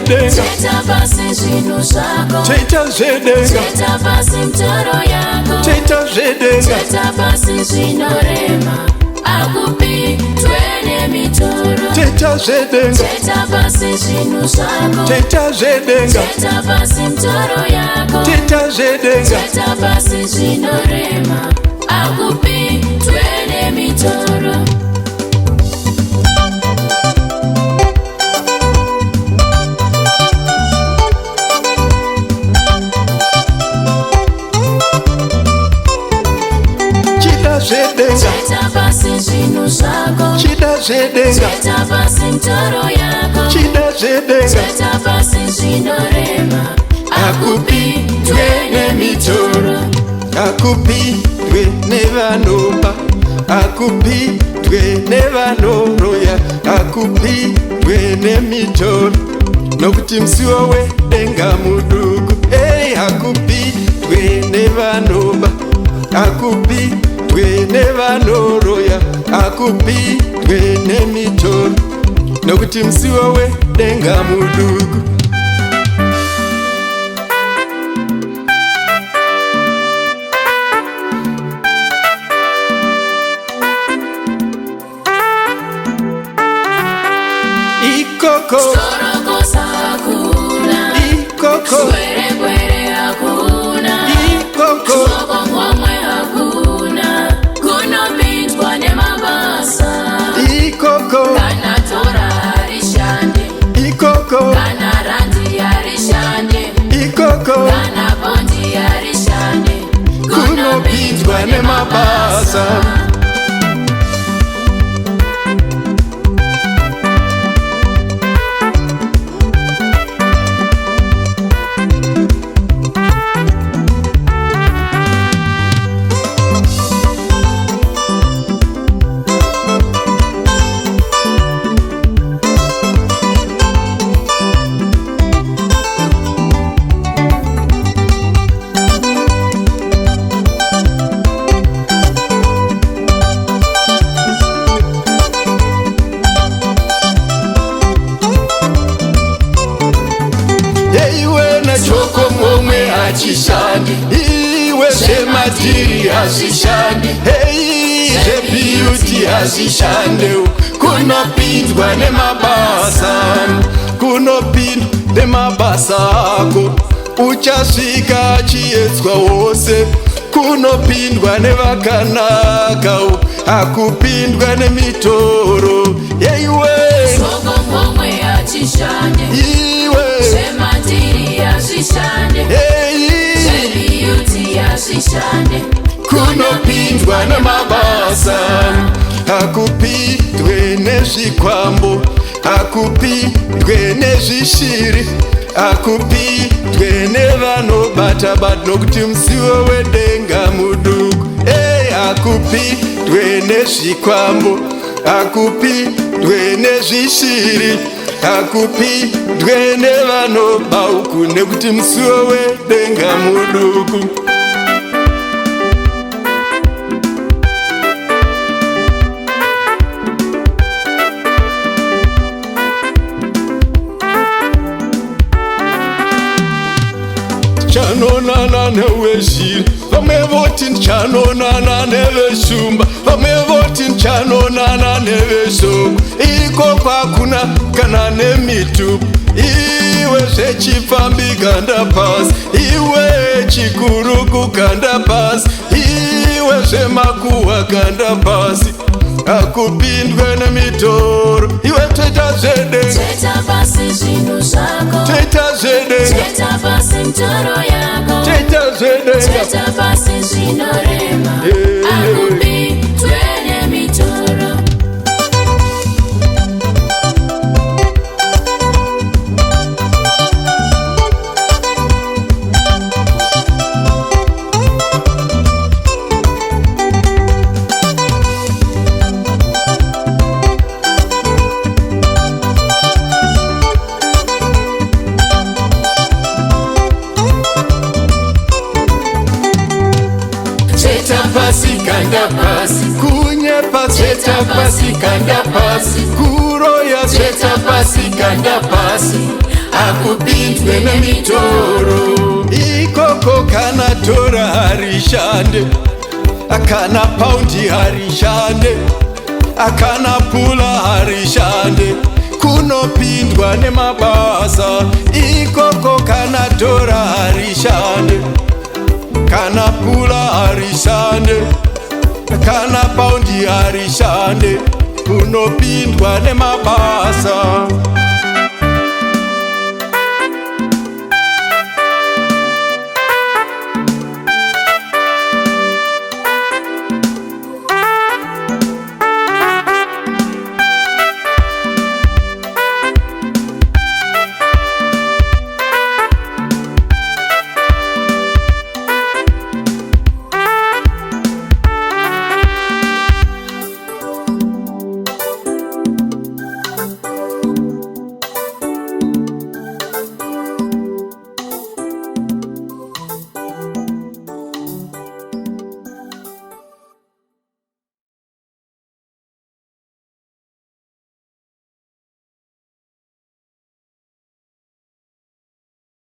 zvedenga, Cheta pasi zvinhu zvako, cheta zvedenga, cheta pasi mtoro yako, cheta zvedenga, cheta pasi zvinorema, akupindwe nemitoro. cheta zvedenga, Cheta pasi zvinhu zvako, cheta zvedenga, cheta pasi mtoro yako, cheta zvedenga. cheta pasi zvinorema, akupindwe nemitoro. Cheta pasi zvinhu zvako, cheta zvedenga, cheta pasi mtoro yako, cheta zvedenga, cheta pasi zvinorema, akupindwe nemitoro. akupindwe nevanoba, akupindwe nevanoroya, akupindwe nemitoro, nokuti musiwo wedenga muduku. Akupindwe nevanoba, akupindwe nevanoroya, akupindwe nemitoro, nokuti musiwo wedenga muduku. Ikoko, Sorokosa hakuna, ikoko, kwerekwere hakuna, ikoko, ngomwe hakuna, kunopindwa nemabasa, ikoko, kana tora harishande, ikoko, kana randi harishande, ikoko, kana bondi harishande, kunopindwa nemabasa. Choko momwe hachishandi, iwe zvemadhiri hazvishandi, zvebeauty hazvishande, kunopindwa nemabasa, kunopindwa nemabasa ako, uchasvika chiedzwa wose, kunopindwa nevakanaka, hakupindwa nemitoro. Choko momwe hachishande, iwe zvemadhiri hazvishande, zvebeauty hazvishande, kunopindwa nemabasa, hakupindwe nezvikwambo, hakupindwe nezvishiri, hakupindwe nevanobata-bata, nokuti musiwo wedenga muduku. Hakupindwe nezvikwambo, hakupindwe nezvishiri, hakupindwe nevanobauku, nekuti musiwo wedenga muduku. Chanonana newezhiri, vamwe voti chanonana neveshumba, vamwe voti chanonana neveshoko, ikoko hakuna kana nemitupu. Iwe zvechipfambi ganda pasi, iwe chikuruku ganda pasi, iwe zvemakuhwa ganda pasi, hakupindwe nemitoro. Iwe toita zvedenga, cheta pasi zvinhu zvako, toita zvedenga, cheta pasi mtoro yako, toita zvedenga, cheta pasi zvinorema, akupindwe nemitoro. Ganda pasi, kunyepa cheta pasi, ganda pasi, kuroya cheta pasi, ganda pasi, akupindwe nemitoro. Ikoko kana tora harishande, akana paundi harishande, akana pula harishande, kunopindwa nemabasa. Ikoko kana tora harishande, kana pula harishande, kana paundi harishande, kunopindwa nemabasa.